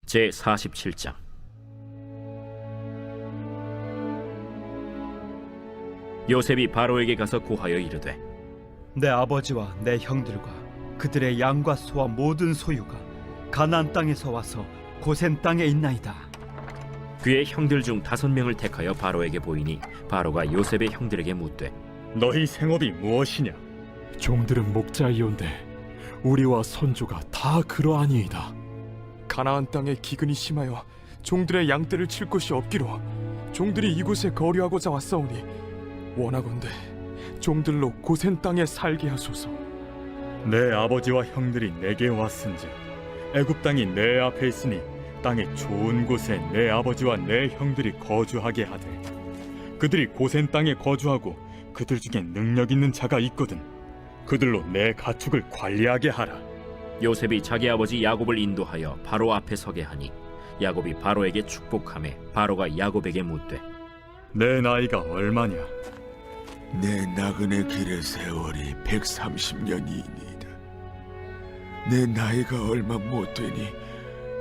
제47장. 요셉이 바로에게 가서 고하여 이르되, 내 아버지와 내 형들과 그들의 양과 소와 모든 소유가 가나안 땅에서 와서 고센 땅에 있나이다. 그의 형들 중 5명을 택하여 바로에게 보이니 바로가 요셉의 형들에게 묻되, 너희 생업이 무엇이냐? 종들은 목자이온데 우리와 선조가 다 그러하니이다. 가나안 땅에 기근이 심하여 종들의 양떼를 칠 곳이 없기로 종들이 이곳에 거류하고자 왔사오니 원하건대 종들로 고센 땅에 살게 하소서. 내 아버지와 형들이 내게 왔은즉 애굽 땅이 내 앞에 있으니 땅의 좋은 곳에 내 아버지와 내 형들이 거주하게 하되, 그들이 고센 땅에 거주하고 그들 중에 능력 있는 자가 있거든 그들로 내 가축을 관리하게 하라. 요셉이 자기 아버지 야곱을 인도하여 바로 앞에 서게 하니 야곱이 바로에게 축복하매 바로가 야곱에게 묻되, 내 나이가 얼마냐? 내 나그네 길의 세월이 130년이니이다. 내 나이가 얼마 못 되니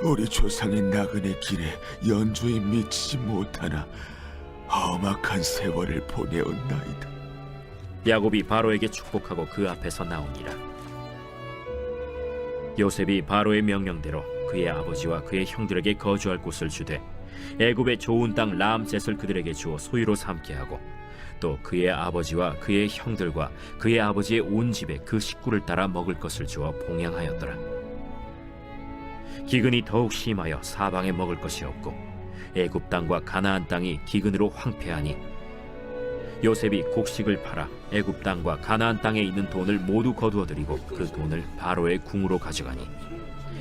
우리 조상의 나그네 길에 연조에 미치지 못하나 험악한 세월을 보내었나이다. 야곱이 바로에게 축복하고 그 앞에서 나오니라. 요셉이 바로의 명령대로 그의 아버지와 그의 형들에게 거주할 곳을 주되 애굽의 좋은 땅 라암셋을 그들에게 주어 소유로 삼게 하고, 또 그의 아버지와 그의 형들과 그의 아버지의 온 집에 그 식구를 따라 먹을 것을 주어 봉양하였더라. 기근이 더욱 심하여 사방에 먹을 것이 없고 애굽 땅과 가나안 땅이 기근으로 황폐하니 요셉이 곡식을 팔아 애굽 땅과 가나안 땅에 있는 돈을 모두 거두어들이고 그 돈을 바로의 궁으로 가져가니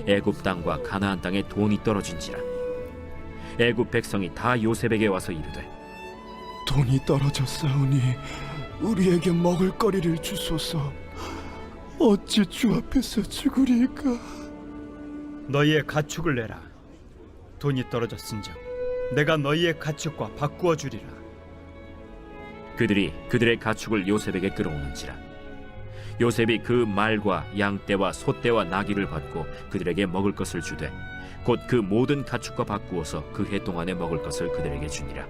애굽 땅과 가나안 땅에 돈이 떨어진지라. 애굽 백성이 다 요셉에게 와서 이르되, 돈이 떨어졌사오니 우리에게 먹을 거리를 주소서. 어찌 주 앞에서 죽으리까? 너희의 가축을 내라. 돈이 떨어졌은즉 내가 너희의 가축과 바꾸어 주리라. 그들이 그들의 가축을 요셉에게 끌어오는지라. 요셉이 그 말과 양떼와 소떼와 나귀를 받고 그들에게 먹을 것을 주되 곧 그 모든 가축과 바꾸어서 그 해 동안에 먹을 것을 그들에게 주니라.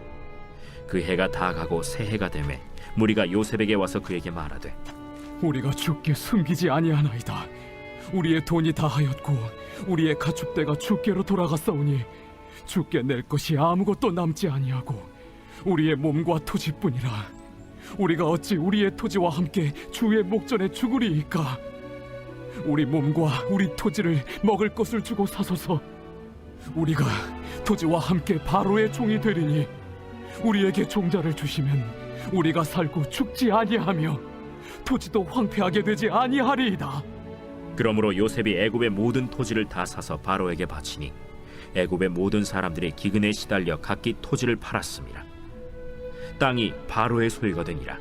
그 해가 다 가고 새 해가 되매 무리가 요셉에게 와서 그에게 말하되, 우리가 주께 숨기지 아니하나이다. 우리의 돈이 다하였고 우리의 가축대가 주께로 돌아갔사오니 주께 낼 것이 아무것도 남지 아니하고 우리의 몸과 토지뿐이라. 우리가 어찌 우리의 토지와 함께 주의 목전에 죽으리이까? 우리 몸과 우리 토지를 먹을 것을 주고 사소서. 우리가 토지와 함께 바로의 종이 되리니 우리에게 종자를 주시면 우리가 살고 죽지 아니하며 토지도 황폐하게 되지 아니하리이다. 그러므로 요셉이 애굽의 모든 토지를 다 사서 바로에게 바치니 애굽의 모든 사람들이 기근에 시달려 각기 토지를 팔았습니다. 땅이 바로의 소유가 되니라.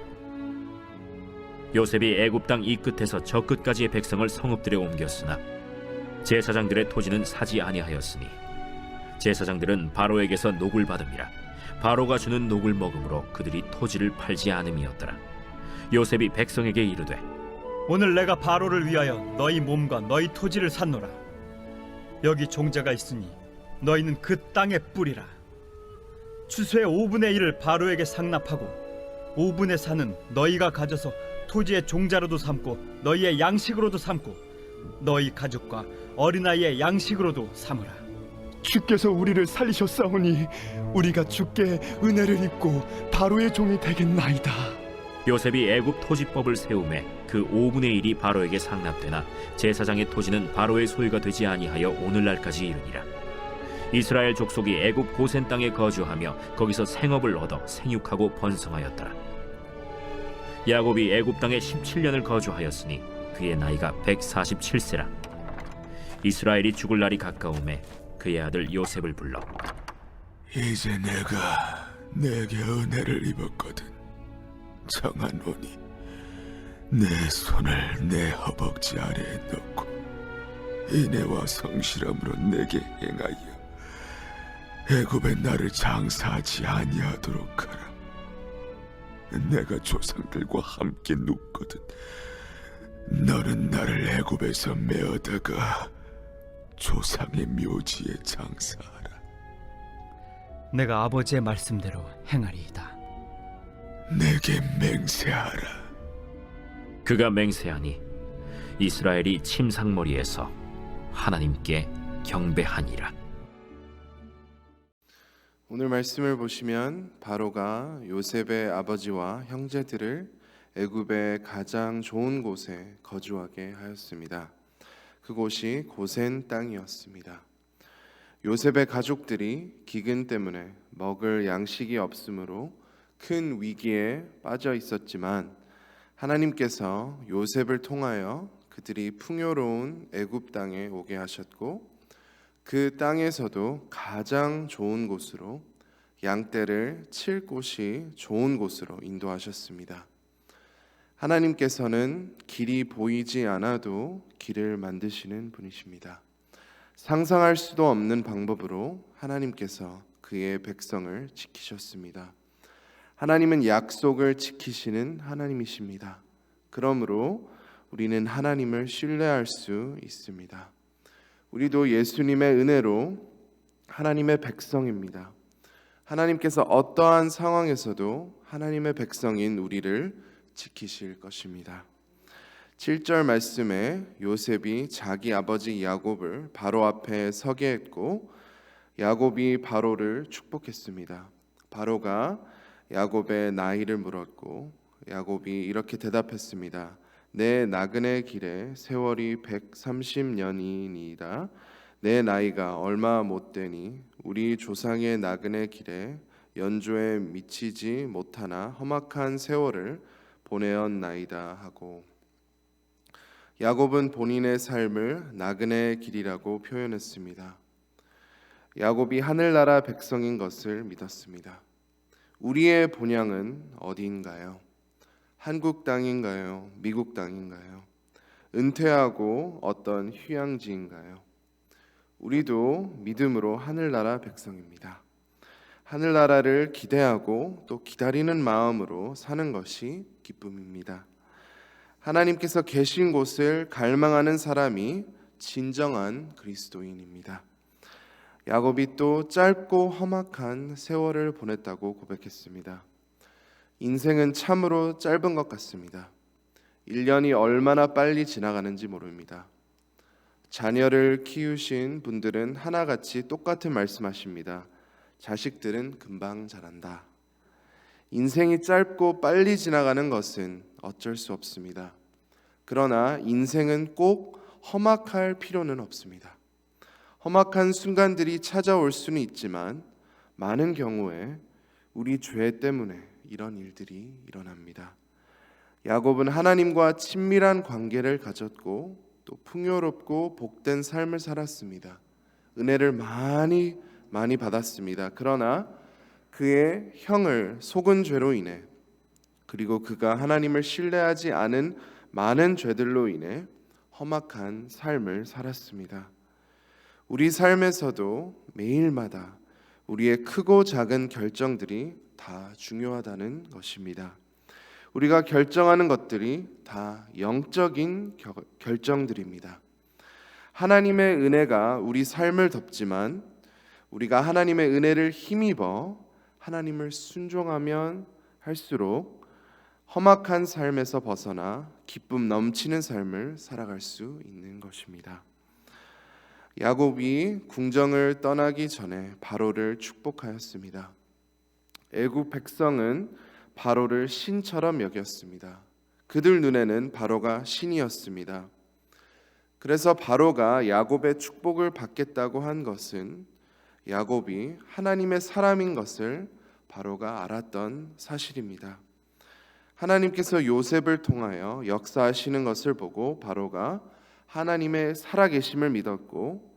요셉이 애굽 땅 이 끝에서 저 끝까지의 백성을 성읍들에 옮겼으나 제사장들의 토지는 사지 아니하였으니 제사장들은 바로에게서 녹을 받음이라. 바로가 주는 녹을 먹음으로 그들이 토지를 팔지 않음이었더라. 요셉이 백성에게 이르되, 오늘 내가 바로를 위하여 너희 몸과 너희 토지를 샀노라. 여기 종자가 있으니 너희는 그 땅에 뿌리라. 추수의 5분의 1을 바로에게 상납하고 5분의 4는 너희가 가져서 토지의 종자로도 삼고 너희의 양식으로도 삼고 너희 가족과 어린아이의 양식으로도 삼으라. 주께서 우리를 살리셨사오니 우리가 주께 은혜를 입고 바로의 종이 되겠나이다. 요셉이 애굽 토지법을 세우매 그 5분의 1이 바로에게 상납되나 제사장의 토지는 바로의 소유가 되지 아니하여 오늘날까지 이르니라. 이스라엘 족속이 애굽 고센 땅에 거주하며 거기서 생업을 얻어 생육하고 번성하였더라. 야곱이 애굽 땅에 17년을 거주하였으니 그의 나이가 147세라. 이스라엘이 죽을 날이 가까우매 그의 아들 요셉을 불러 이제 내가 내게 은혜를 입었거든. 청하노니 내 손을 내 허벅지 아래에 넣고 인애와 성실함으로 내게 행하여 애굽에 나를 장사하지 아니하도록 하라. 내가 조상들과 함께 눕거든 너는 나를 애굽에서 메어다가 조상의 묘지에 장사하라. 내가 아버지의 말씀대로 행하리이다. 내게 맹세하라. 그가 맹세하니 이스라엘이 침상머리에서 하나님께 경배하니라. 오늘 말씀을 보시면 바로가 요셉의 아버지와 형제들을 애굽의 가장 좋은 곳에 거주하게 하였습니다. 그곳이 고센 땅이었습니다. 요셉의 가족들이 기근 때문에 먹을 양식이 없으므로 큰 위기에 빠져 있었지만 하나님께서 요셉을 통하여 그들이 풍요로운 애굽 땅에 오게 하셨고 그 땅에서도 가장 좋은 곳으로 양떼를 칠 곳이 좋은 곳으로 인도하셨습니다. 하나님께서는 길이 보이지 않아도 길을 만드시는 분이십니다. 상상할 수도 없는 방법으로 하나님께서 그의 백성을 지키셨습니다. 하나님은 약속을 지키시는 하나님이십니다. 그러므로 우리는 하나님을 신뢰할 수 있습니다. 우리도 예수님의 은혜로 하나님의 백성입니다. 하나님께서 어떠한 상황에서도 하나님의 백성인 우리를 지키실 것입니다. 7절 말씀에 요셉이 자기 아버지 야곱을 바로 앞에 서게 했고 야곱이 바로를 축복했습니다. 바로가 야곱의 나이를 물었고 야곱이 이렇게 대답했습니다. 내 나그네 길에 세월이 130년이니이다. 내 나이가 얼마 못되니 우리 조상의 나그네 길에 연조에 미치지 못하나 험악한 세월을 보내었나이다 하고 야곱은 본인의 삶을 나그네 길이라고 표현했습니다. 야곱이 하늘나라 백성인 것을 믿었습니다. 우리의 본향은 어디인가요? 한국 땅인가요? 미국 땅인가요? 은퇴하고 어떤 휴양지인가요? 우리도 믿음으로 하늘나라 백성입니다. 하늘나라를 기대하고 또 기다리는 마음으로 사는 것이 기쁨입니다. 하나님께서 계신 곳을 갈망하는 사람이 진정한 그리스도인입니다. 야곱이 또 짧고 험악한 세월을 보냈다고 고백했습니다. 인생은 참으로 짧은 것 같습니다. 1년이 얼마나 빨리 지나가는지 모릅니다. 자녀를 키우신 분들은 하나같이 똑같은 말씀하십니다. 자식들은 금방 자란다. 인생이 짧고 빨리 지나가는 것은 어쩔 수 없습니다. 그러나 인생은 꼭 험악할 필요는 없습니다. 험악한 순간들이 찾아올 수는 있지만 많은 경우에 우리 죄 때문에 이런 일들이 일어납니다. 야곱은 하나님과 친밀한 관계를 가졌고 또 풍요롭고 복된 삶을 살았습니다. 은혜를 많이 받았습니다. 그러나 그의 형을 속은 죄로 인해 그리고 그가 하나님을 신뢰하지 않은 많은 죄들로 인해 험악한 삶을 살았습니다. 우리 삶에서도 매일마다 우리의 크고 작은 결정들이 다 중요하다는 것입니다. 우리가 결정하는 것들이 다 영적인 결정들입니다. 하나님의 은혜가 우리 삶을 덮지만 우리가 하나님의 은혜를 힘입어 하나님을 순종하면 할수록 험악한 삶에서 벗어나 기쁨 넘치는 삶을 살아갈 수 있는 것입니다. 야곱이 궁정을 떠나기 전에 바로를 축복하였습니다. 애굽 백성은 바로를 신처럼 여겼습니다. 그들 눈에는 바로가 신이었습니다. 그래서 바로가 야곱의 축복을 받겠다고 한 것은 야곱이 하나님의 사람인 것을 바로가 알았던 사실입니다. 하나님께서 요셉을 통하여 역사하시는 것을 보고 바로가 하나님의 살아계심을 믿었고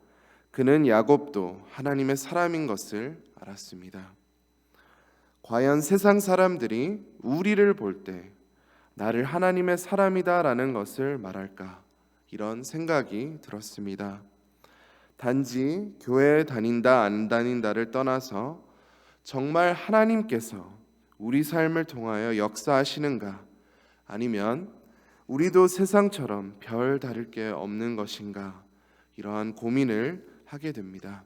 그는 야곱도 하나님의 사람인 것을 알았습니다. 과연 세상 사람들이 우리를 볼 때 나를 하나님의 사람이다라는 것을 말할까? 이런 생각이 들었습니다. 단지 교회에 다닌다 안 다닌다를 떠나서 정말 하나님께서 우리 삶을 통하여 역사하시는가? 아니면 우리도 세상처럼 별 다를 게 없는 것인가? 이러한 고민을 하게 됩니다.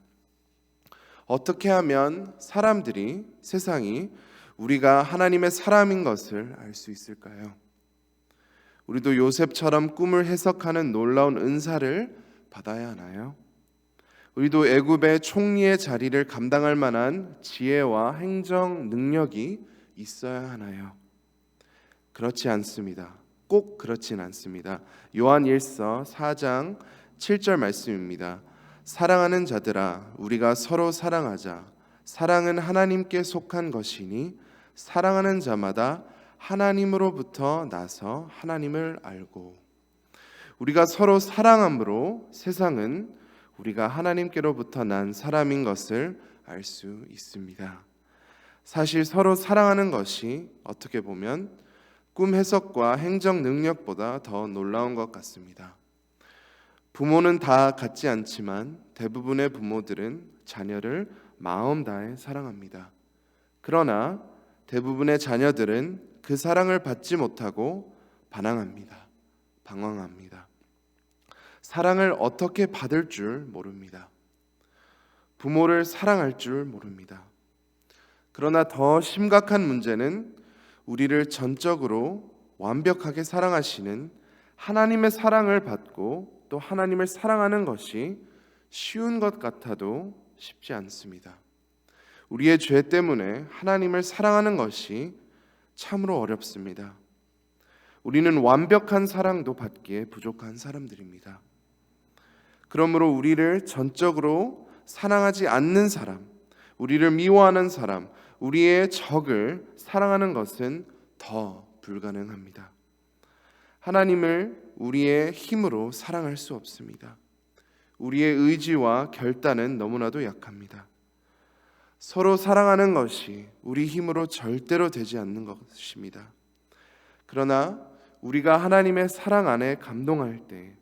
어떻게 하면 사람들이, 세상이 우리가 하나님의 사람인 것을 알 수 있을까요? 우리도 요셉처럼 꿈을 해석하는 놀라운 은사를 받아야 하나요? 우리도 애굽의 총리의 자리를 감당할 만한 지혜와 행정 능력이 있어야 하나요? 그렇지 않습니다. 꼭 그렇진 않습니다. 요한일서 4장 7절 말씀입니다. 사랑하는 자들아, 우리가 서로 사랑하자. 사랑은 하나님께 속한 것이니 사랑하는 자마다 하나님으로부터 나서 하나님을 알고. 우리가 서로 사랑함으로 세상은 우리가 하나님께로부터 난 사람인 것을 알 수 있습니다. 사실 서로 사랑하는 것이 어떻게 보면 꿈 해석과 행정 능력보다 더 놀라운 것 같습니다. 부모는 다 같지 않지만 대부분의 부모들은 자녀를 마음 다해 사랑합니다. 그러나 대부분의 자녀들은 그 사랑을 받지 못하고 반항합니다. 방황합니다. 사랑을 어떻게 받을 줄 모릅니다. 부모를 사랑할 줄 모릅니다. 그러나 더 심각한 문제는 우리를 전적으로 완벽하게 사랑하시는 하나님의 사랑을 받고 또 하나님을 사랑하는 것이 쉬운 것 같아도 쉽지 않습니다. 우리의 죄 때문에 하나님을 사랑하는 것이 참으로 어렵습니다. 우리는 완벽한 사랑도 받기에 부족한 사람들입니다. 그러므로 우리를 전적으로 사랑하지 않는 사람, 우리를 미워하는 사람, 우리의 적을 사랑하는 것은 더 불가능합니다. 하나님을 우리의 힘으로 사랑할 수 없습니다. 우리의 의지와 결단은 너무나도 약합니다. 서로 사랑하는 것이 우리 힘으로 절대로 되지 않는 것입니다. 그러나 우리가 하나님의 사랑 안에 감동할 때,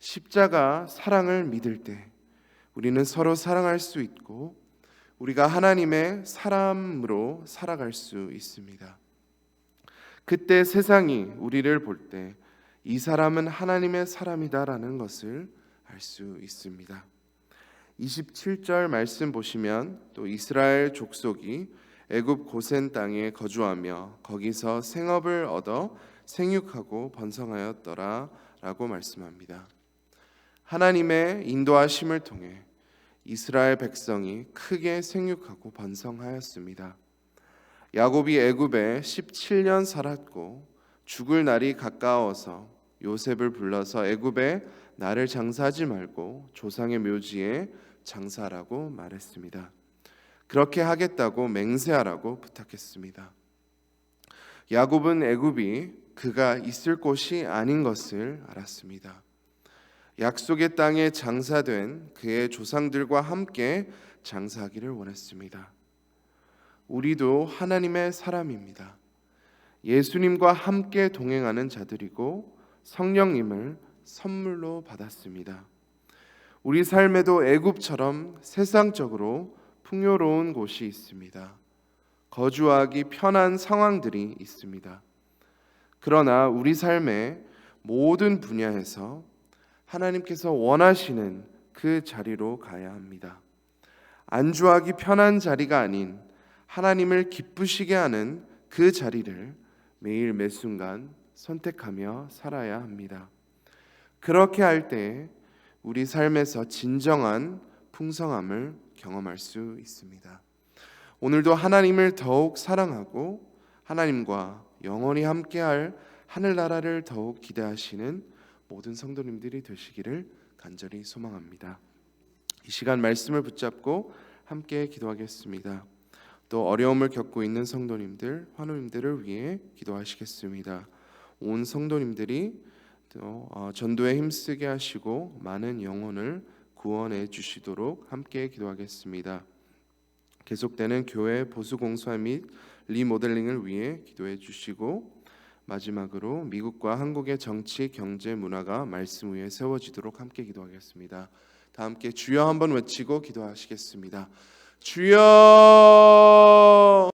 십자가 사랑을 믿을 때 우리는 서로 사랑할 수 있고 우리가 하나님의 사람으로 살아갈 수 있습니다. 그때 세상이 우리를 볼 때 이 사람은 하나님의 사람이다라는 것을 알 수 있습니다. 27절 말씀 보시면 또 이스라엘 족속이 애굽 고센 땅에 거주하며 거기서 생업을 얻어 생육하고 번성하였더라 라고 말씀합니다. 하나님의 인도하심을 통해 이스라엘 백성이 크게 생육하고 번성하였습니다. 야곱이 애굽에 17년 살았고 죽을 날이 가까워서 요셉을 불러서 애굽에 나를 장사하지 말고 조상의 묘지에 장사하라고 말했습니다. 그렇게 하겠다고 맹세하라고 부탁했습니다. 야곱은 애굽이 그가 있을 곳이 아닌 것을 알았습니다. 약속의 땅에 장사된 그의 조상들과 함께 장사하기를 원했습니다. 우리도 하나님의 사람입니다. 예수님과 함께 동행하는 자들이고 성령님을 선물로 받았습니다. 우리 삶에도 애굽처럼 세상적으로 풍요로운 곳이 있습니다. 거주하기 편한 상황들이 있습니다. 그러나 우리 삶의 모든 분야에서 하나님께서 원하시는 그 자리로 가야 합니다. 안주하기 편한 자리가 아닌 하나님을 기쁘시게 하는 그 자리를 매일 매순간 선택하며 살아야 합니다. 그렇게 할 때 우리 삶에서 진정한 풍성함을 경험할 수 있습니다. 오늘도 하나님을 더욱 사랑하고 하나님과 영원히 함께할 하늘나라를 더욱 기대하시는 모든 성도님들이 되시기를 간절히 소망합니다. 이 시간 말씀을 붙잡고 함께 기도하겠습니다. 또 어려움을 겪고 있는 성도님들, 환우님들을 위해 기도하시겠습니다. 온 성도님들이 또 전도에 힘쓰게 하시고 많은 영혼을 구원해 주시도록 함께 기도하겠습니다. 계속되는 교회 보수공사 및 리모델링을 위해 기도해 주시고 마지막으로 미국과 한국의 정치, 경제, 문화가 말씀 위에 세워지도록 함께 기도하겠습니다. 다 함께 주여 한번 외치고 기도하시겠습니다. 주여